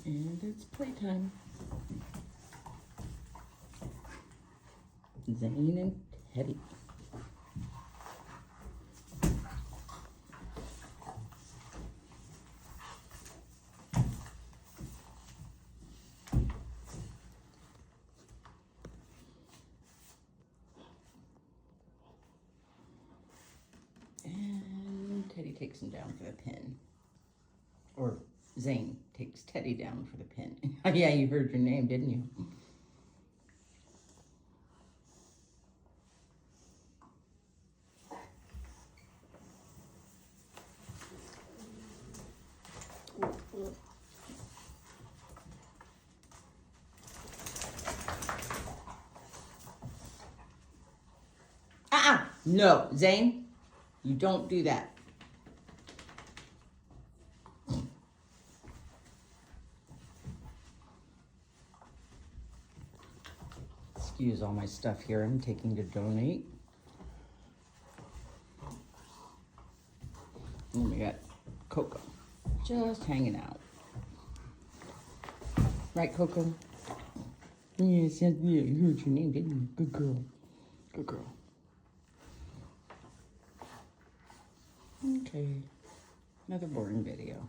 And it's playtime. Zane and Teddy. And Teddy takes him down for the pin. Or Zane takes Teddy down for the pin. Yeah, you heard your name, didn't you? No, Zane, you don't do that. Excuse all my stuff here I'm taking to donate. And we got Coco just hanging out. Right, Coco? Yeah, Cynthia, you heard your name, didn't you? Good girl. Good girl. Okay. Another boring video.